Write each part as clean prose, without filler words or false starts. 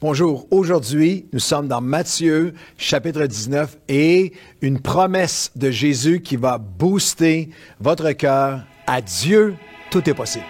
Bonjour, aujourd'hui, nous sommes dans Matthieu, chapitre 19, et une promesse de Jésus qui va booster votre cœur. À Dieu, tout est possible.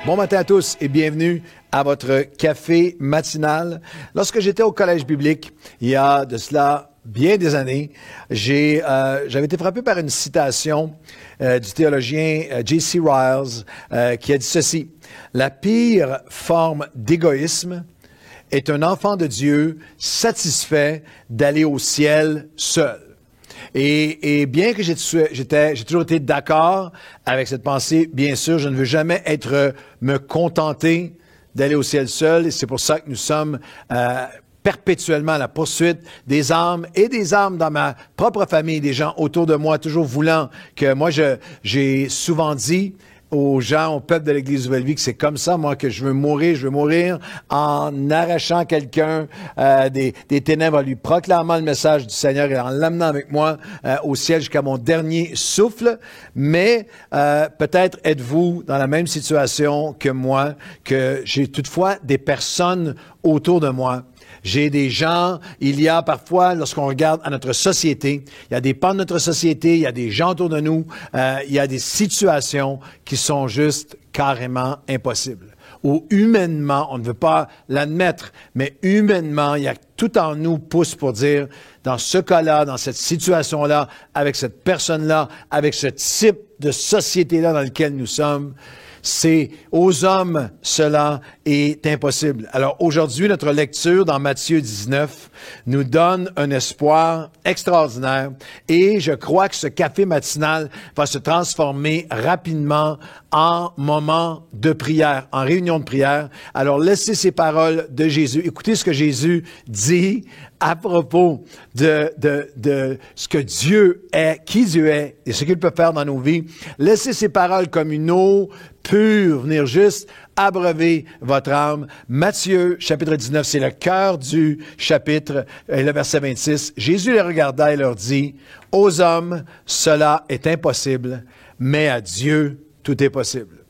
Bon matin à tous et bienvenue à votre café matinal. Lorsque j'étais au collège biblique, il y a de cela bien des années, j'avais été frappé par une citation du théologien J.C. Ryle qui a dit ceci: « La pire forme d'égoïsme est un enfant de Dieu satisfait d'aller au ciel seul. » Et bien que j'ai toujours été d'accord avec cette pensée, bien sûr, je ne veux jamais me contenter d'aller au ciel seul. Et c'est pour ça que nous sommes perpétuellement à la poursuite des âmes et des âmes dans ma propre famille, des gens autour de moi, toujours voulant que moi, j'ai souvent dit aux gens, au peuple de l'Église Nouvelle-Vie, que c'est comme ça, moi, que je veux mourir en arrachant quelqu'un des ténèbres, en lui proclamant le message du Seigneur et en l'amenant avec moi au ciel jusqu'à mon dernier souffle. Mais peut-être êtes-vous dans la même situation que moi, que j'ai toutefois des personnes autour de moi. J'ai des gens, il y a parfois, lorsqu'on regarde à notre société, il y a des pans de notre société, il y a des gens autour de nous, il y a des situations qui sont juste carrément impossibles. Ou humainement, on ne veut pas l'admettre, mais humainement, il y a tout en nous pousse pour dire, dans ce cas-là, dans cette situation-là, avec cette personne-là, avec ce type de société-là dans lequel nous sommes, c'est aux hommes, cela est impossible. Alors aujourd'hui, notre lecture dans Matthieu 19 nous donne un espoir extraordinaire et je crois que ce café matinal va se transformer rapidement en moment de prière, en réunion de prière. Alors laissez ces paroles de Jésus. Écoutez ce que Jésus dit à propos de ce que Dieu est, qui Dieu est et ce qu'il peut faire dans nos vies. Laissez ces paroles comme une eau pure venir juste abreuver votre âme. Matthieu, chapitre 19, c'est le cœur du chapitre, et le verset 26. Jésus les regarda et leur dit, « Aux hommes, cela est impossible, mais à Dieu, tout est possible. »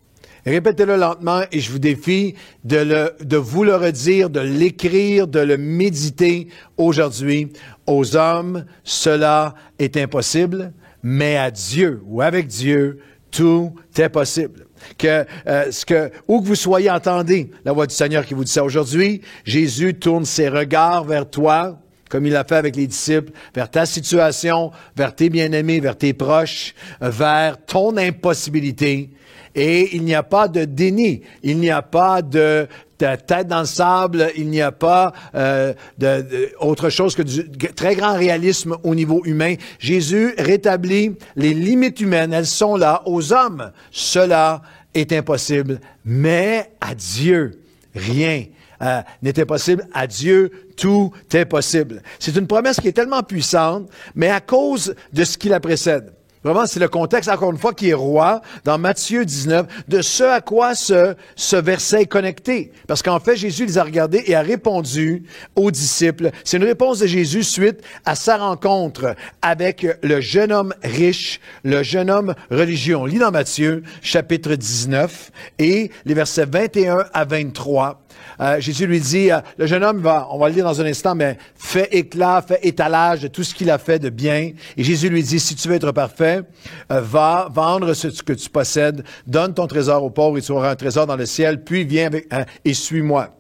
Répétez-le lentement et je vous défie de vous le redire, de l'écrire, de le méditer aujourd'hui. Aux hommes, cela est impossible, mais à Dieu ou avec Dieu, tout est possible. Où que vous soyez, entendez la voix du Seigneur qui vous dit ça aujourd'hui. Jésus tourne ses regards vers toi, comme il l'a fait avec les disciples, vers ta situation, vers tes bien-aimés, vers tes proches, vers ton impossibilité. Et il n'y a pas de déni, il n'y a pas de tête dans le sable, il n'y a pas autre chose que du très grand réalisme au niveau humain. Jésus rétablit les limites humaines, elles sont là. Aux hommes, cela est impossible, mais à Dieu, rien n'était possible. À Dieu, tout est possible. C'est une promesse qui est tellement puissante, mais à cause de ce qui la précède. Vraiment, c'est le contexte, encore une fois, qui est roi dans Matthieu 19, de ce à quoi ce verset est connecté. Parce qu'en fait, Jésus les a regardés et a répondu aux disciples. C'est une réponse de Jésus suite à sa rencontre avec le jeune homme riche, le jeune homme religieux. On lit dans Matthieu, chapitre 19, et les versets 21 à 23. Jésus lui dit, le jeune homme on va le lire dans un instant, mais fait éclat, fait étalage de tout ce qu'il a fait de bien. Et Jésus lui dit, si tu veux être parfait, va vendre ce que tu possèdes, donne ton trésor aux pauvres et tu auras un trésor dans le ciel, puis viens et suis-moi.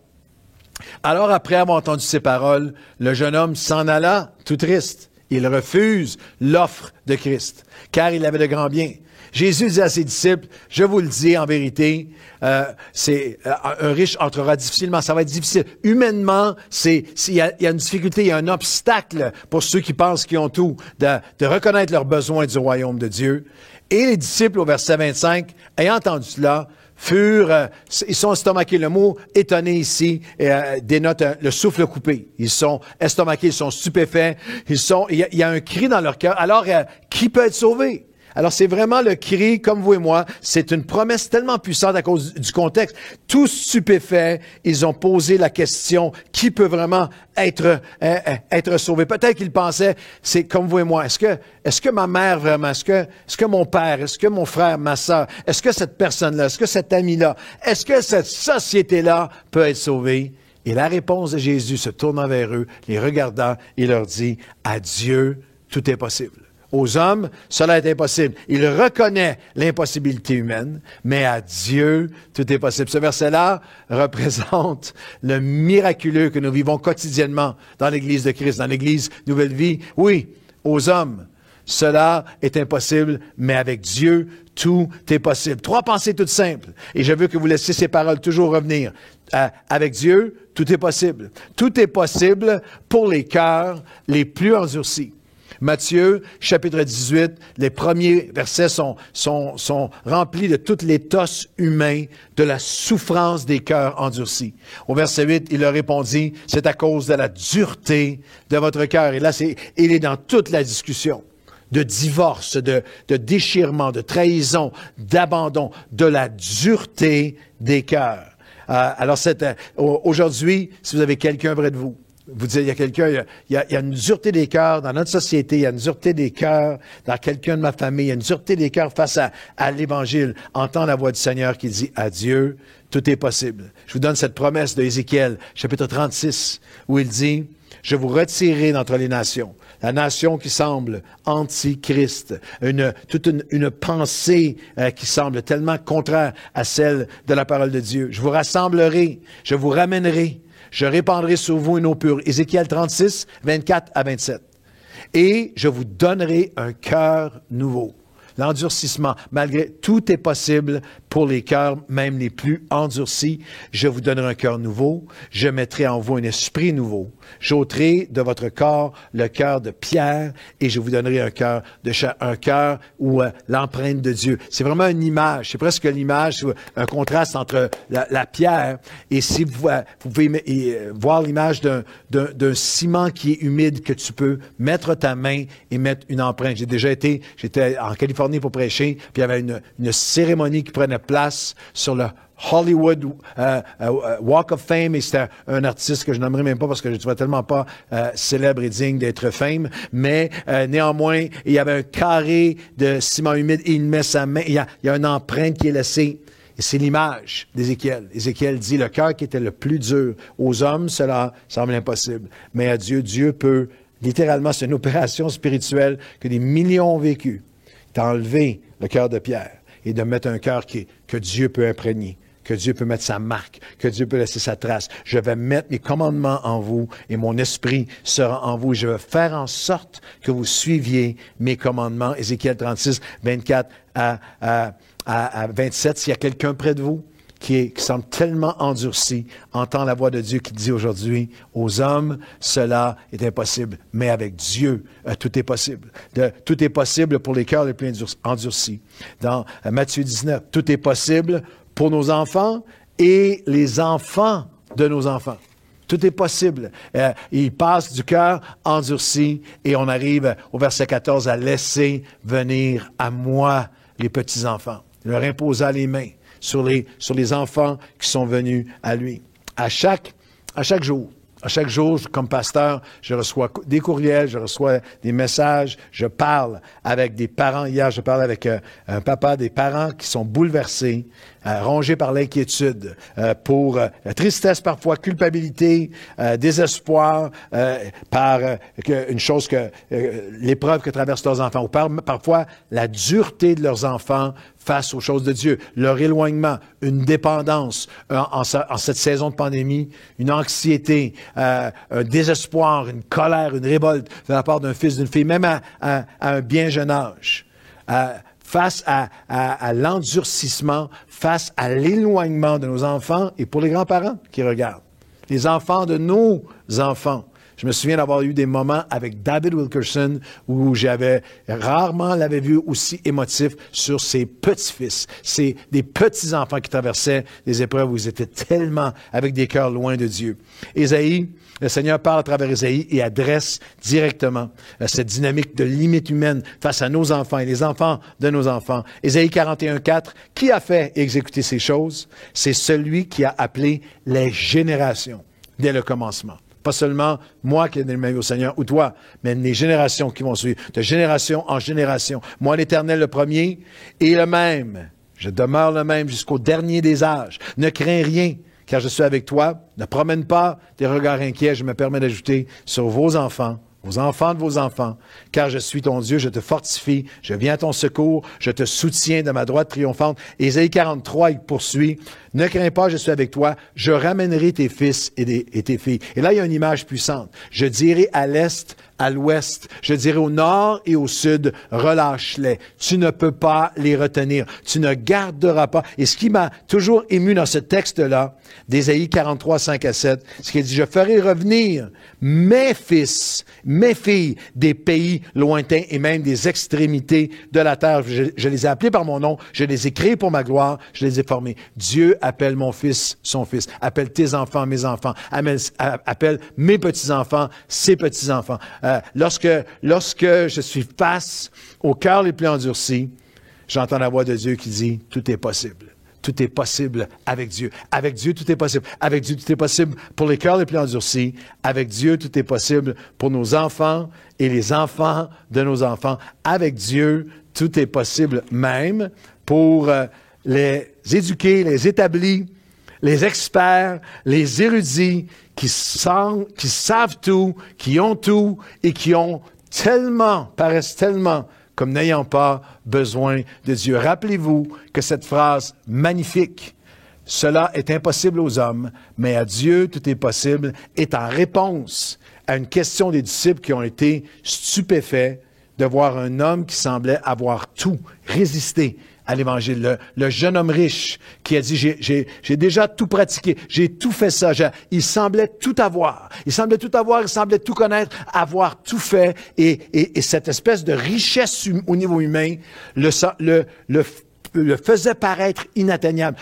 Alors après avoir entendu ces paroles, le jeune homme s'en alla tout triste. Il refuse l'offre de Christ, car il avait de grands biens. Jésus dit à ses disciples, je vous le dis en vérité, un riche entrera difficilement, ça va être difficile. Humainement, il y a une difficulté, il y a un obstacle pour ceux qui pensent qu'ils ont tout, de reconnaître leurs besoins du royaume de Dieu. Et les disciples, au verset 25, ayant entendu cela, ils sont estomaqués. Le mot étonné ici dénote le souffle coupé. Ils sont estomaqués, ils sont stupéfaits. Il y a un cri dans leur cœur. Alors, qui peut être sauvé? Alors, c'est vraiment le cri, comme vous et moi. C'est une promesse tellement puissante à cause du contexte. Tous stupéfaits, ils ont posé la question, qui peut vraiment être sauvé? Peut-être qu'ils pensaient, c'est comme vous et moi. Est-ce que ma mère vraiment, est-ce que mon père, est-ce que mon frère, ma sœur, est-ce que cette personne-là, est-ce que cet ami-là, est-ce que cette société-là peut être sauvée? Et la réponse de Jésus se tournant vers eux, les regardant, il leur dit, à Dieu, tout est possible. Aux hommes, cela est impossible. Il reconnaît l'impossibilité humaine, mais à Dieu, tout est possible. Ce verset-là représente le miraculeux que nous vivons quotidiennement dans l'Église de Christ, dans l'Église Nouvelle Vie. Oui, aux hommes, cela est impossible, mais avec Dieu, tout est possible. 3 pensées toutes simples. Et je veux que vous laissiez ces paroles toujours revenir. Avec Dieu, tout est possible. Tout est possible pour les cœurs les plus endurcis. Matthieu, chapitre 18, les premiers versets sont remplis de tout l'éthos humain, de la souffrance des cœurs endurcis. Au verset 8, il leur répondit, c'est à cause de la dureté de votre cœur. Et là, il est dans toute la discussion de divorce, de déchirement, de trahison, d'abandon, de la dureté des cœurs. Alors, aujourd'hui, si vous avez quelqu'un près de vous, vous dites, il y a quelqu'un, il y a une dureté des cœurs dans notre société, il y a une dureté des cœurs dans quelqu'un de ma famille, il y a une dureté des cœurs face à l'Évangile. Entends la voix du Seigneur qui dit, à Dieu, tout est possible. Je vous donne cette promesse de Ézéchiel, chapitre 36, où il dit, je vous retirerai d'entre les nations. La nation qui semble anti-Christ, toute une pensée qui semble tellement contraire à celle de la parole de Dieu. Je vous rassemblerai, je vous ramènerai, je répandrai sur vous une eau pure. Ézéchiel 36, 24 à 27. Et je vous donnerai un cœur nouveau. L'endurcissement, malgré tout est possible pour les cœurs, même les plus endurcis. Je vous donnerai un cœur nouveau. Je mettrai en vous un esprit nouveau. J'ôterai de votre corps le cœur de pierre et je vous donnerai un cœur de chair, un cœur où l'empreinte de Dieu. C'est vraiment une image. C'est presque l'image, un contraste entre la pierre et si vous pouvez voir l'image d'un ciment qui est humide que tu peux mettre ta main et mettre une empreinte. J'étais en Californie pour prêcher, puis il y avait une cérémonie qui prenait place sur le Hollywood Walk of Fame, et c'était un artiste que je nommerai même pas parce que je ne trouvais tellement pas célèbre et digne d'être fame, mais néanmoins, il y avait un carré de ciment humide et il met sa main, il y a une empreinte qui est laissée. Et c'est l'image d'Ézéchiel. Ézéchiel dit, le cœur qui était le plus dur aux hommes, cela semble impossible. Mais à Dieu, Dieu peut, littéralement, c'est une opération spirituelle que des millions ont vécue. D'enlever le cœur de pierre et de mettre un cœur que Dieu peut imprégner, que Dieu peut mettre sa marque, que Dieu peut laisser sa trace. Je vais mettre mes commandements en vous et mon esprit sera en vous. Je vais faire en sorte que vous suiviez mes commandements. Ézéchiel 36, 24 à 27. S'il y a quelqu'un près de vous qui semble tellement endurci, entend la voix de Dieu qui dit aujourd'hui, aux hommes, cela est impossible, mais avec Dieu, tout est possible. Tout est possible pour les cœurs les plus endurcis. Dans Matthieu 19, tout est possible pour nos enfants et les enfants de nos enfants. Tout est possible. Il passe du cœur endurci et on arrive au verset 14 à laisser venir à moi les petits-enfants. Il leur imposa les mains sur les enfants qui sont venus à lui. À chaque jour, comme pasteur, je reçois des courriels, je reçois des messages, je parle avec des parents. Hier, je parlais avec un papa, des parents qui sont bouleversés, rongés par l'inquiétude, pour tristesse parfois, culpabilité, désespoir, par une chose que l'épreuve que traversent leurs enfants, ou parfois la dureté de leurs enfants face aux choses de Dieu, leur éloignement, une dépendance en cette saison de pandémie, une anxiété, un désespoir, une colère, une révolte de la part d'un fils, d'une fille, même à un bien jeune âge. Face à l'endurcissement, face à l'éloignement de nos enfants et pour les grands-parents qui regardent. Les enfants de nos enfants Je me souviens d'avoir eu des moments avec David Wilkerson où j'avais rarement l'avais vu aussi émotif sur ses petits-fils. C'est des petits-enfants qui traversaient des épreuves où ils étaient tellement avec des cœurs loin de Dieu. Ésaïe, le Seigneur parle à travers Ésaïe et adresse directement cette dynamique de limite humaine face à nos enfants et les enfants de nos enfants. Ésaïe 41:4, qui a fait et exécuté ces choses? C'est celui qui a appelé les générations dès le commencement. Pas seulement moi qui ai donné ma vie au Seigneur ou toi, mais les générations qui vont suivre, de génération en génération. Moi, l'Éternel, le premier, et le même. Je demeure le même jusqu'au dernier des âges. Ne crains rien, car je suis avec toi. Ne promène pas des regards inquiets. Je me permets d'ajouter sur vos enfants de vos enfants, car je suis ton Dieu, je te fortifie, je viens à ton secours, je te soutiens de ma droite triomphante. Ésaïe 43, il poursuit, ne crains pas, je suis avec toi, je ramènerai tes fils et tes filles. Et là, il y a une image puissante. Je dirai à l'est, à l'ouest, je dirai au nord et au sud, relâche-les. Tu ne peux pas les retenir. Tu ne garderas pas. Et ce qui m'a toujours ému dans ce texte-là, d'Ésaïe 43, 5 à 7, c'est qu'il dit, je ferai revenir mes fils, mes filles des pays lointains et même des extrémités de la terre. Je les ai appelés par mon nom, je les ai créés pour ma gloire, je les ai formés. Dieu appelle mon fils son fils, appelle tes enfants mes enfants, appelle mes petits-enfants ses petits-enfants. Lorsque je suis face au cœur les plus endurcis, j'entends la voix de Dieu qui dit, tout est possible. Tout est possible avec Dieu. Avec Dieu, tout est possible. Avec Dieu, tout est possible pour les cœurs les plus endurcis. Avec Dieu, tout est possible pour nos enfants et les enfants de nos enfants. Avec Dieu, tout est possible même pour les éduqués, les établis, les experts, les érudits qui savent tout, qui ont tout et qui paraissent tellement comme n'ayant pas besoin de Dieu. Rappelez-vous que cette phrase magnifique, « Cela est impossible aux hommes, mais à Dieu tout est possible », est en réponse à une question des disciples qui ont été stupéfaits de voir un homme qui semblait avoir tout résisté à l'Évangile. Le jeune homme riche qui a dit, j'ai déjà tout pratiqué, j'ai tout fait ça. Il semblait tout avoir. Il semblait tout connaître, avoir tout fait. Et cette espèce de richesse au niveau humain le faisait paraître inatteignable,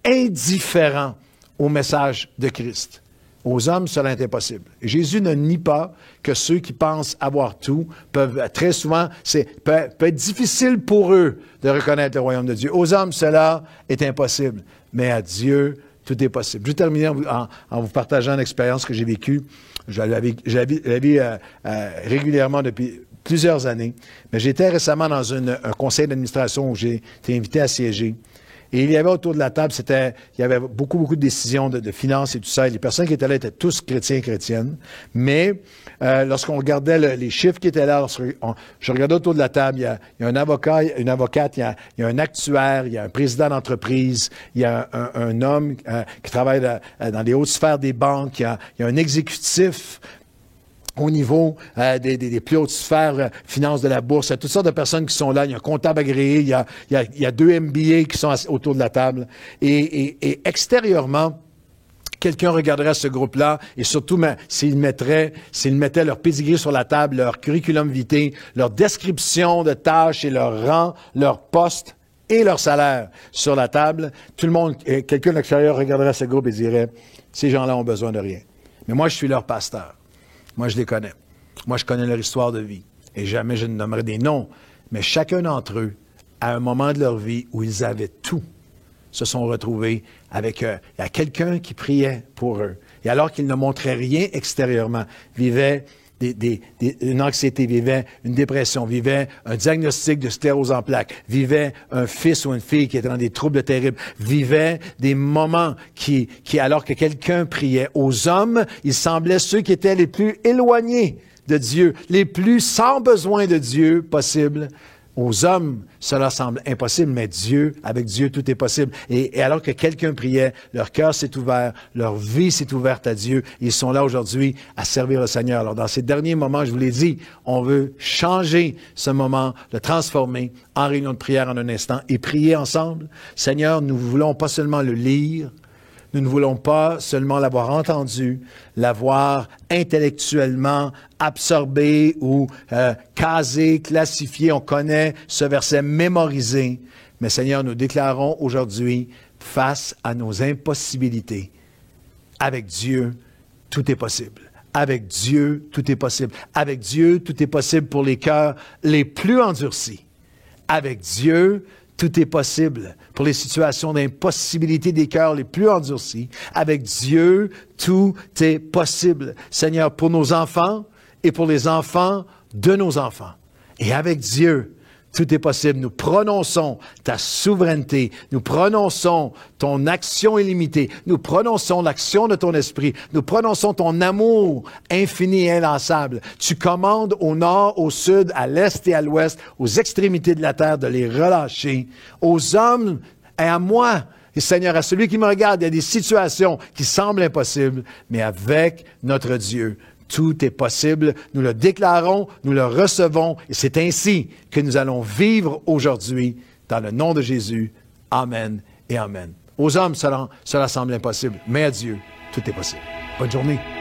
indifférent au message de Christ. Aux hommes, cela est impossible. Et Jésus ne nie pas que ceux qui pensent avoir tout peuvent, très souvent, peut être difficile pour eux de reconnaître le royaume de Dieu. Aux hommes, cela est impossible. Mais à Dieu, tout est possible. Je vais terminer en vous partageant une expérience que j'ai vécue. Je la vis régulièrement depuis plusieurs années. Mais j'étais récemment dans un conseil d'administration où j'ai été invité à siéger. Et il y avait autour de la table, il y avait beaucoup de décisions de finances et tout ça. Et les personnes qui étaient là étaient tous chrétiens et chrétiennes. Mais lorsqu'on regardait les chiffres qui étaient là, je regardais autour de la table, il y a un avocat, une avocate, il y a un actuaire, il y a un président d'entreprise, il y a un homme qui travaille dans les hautes sphères des banques, il y a un exécutif au niveau des plus hautes sphères finances de la bourse. Il y a toutes sortes de personnes qui sont là. Il y a un comptable agréé. Il y a 2 MBA qui sont autour de la table. Et extérieurement, quelqu'un regarderait ce groupe-là et surtout s'ils mettaient leur pedigree sur la table, leur curriculum vitae, leur description de tâches et leur rang, leur poste et leur salaire sur la table, tout le monde, quelqu'un de l'extérieur regarderait ce groupe et dirait, ces gens-là ont besoin de rien. Mais moi, je suis leur pasteur. Moi, je les connais. Moi, je connais leur histoire de vie. Et jamais je ne nommerai des noms. Mais chacun d'entre eux, à un moment de leur vie où ils avaient tout, se sont retrouvés avec quelqu'un qui priait pour eux. Et alors qu'ils ne montraient rien extérieurement, vivaient une anxiété, vivaient une dépression, vivaient un diagnostic de sclérose en plaques, vivaient un fils ou une fille qui était dans des troubles terribles, vivaient des moments qui alors que quelqu'un priait. Aux hommes, ils semblaient ceux qui étaient les plus éloignés de Dieu, les plus sans besoin de Dieu possible. Aux hommes, cela semble impossible, mais avec Dieu, tout est possible. Et alors que quelqu'un priait, leur cœur s'est ouvert, leur vie s'est ouverte à Dieu. Ils sont là aujourd'hui à servir le Seigneur. Alors, dans ces derniers moments, je vous l'ai dit, on veut changer ce moment, le transformer en réunion de prière en un instant et prier ensemble. Seigneur, nous voulons pas seulement le lire, Nous ne voulons pas seulement l'avoir entendu, l'avoir intellectuellement absorbé ou casé, classifié. On connaît ce verset mémorisé. Mais Seigneur, nous déclarons aujourd'hui, face à nos impossibilités, avec Dieu, tout est possible. Avec Dieu, tout est possible. Avec Dieu, tout est possible pour les cœurs les plus endurcis. Avec Dieu, tout est possible pour les situations d'impossibilité des cœurs les plus endurcis. Avec Dieu, tout est possible. Seigneur, pour nos enfants et pour les enfants de nos enfants. Et avec Dieu, tout est possible. Nous prononçons ta souveraineté. Nous prononçons ton action illimitée. Nous prononçons l'action de ton esprit. Nous prononçons ton amour infini et inlassable. Tu commandes au nord, au sud, à l'est et à l'ouest, aux extrémités de la terre, de les relâcher. Aux hommes et à moi, et Seigneur, à celui qui me regarde, il y a des situations qui semblent impossibles, mais avec notre Dieu, tout est possible. Nous le déclarons, nous le recevons, et c'est ainsi que nous allons vivre aujourd'hui, dans le nom de Jésus. Amen et Amen. Aux hommes, cela semble impossible, mais à Dieu, tout est possible. Bonne journée.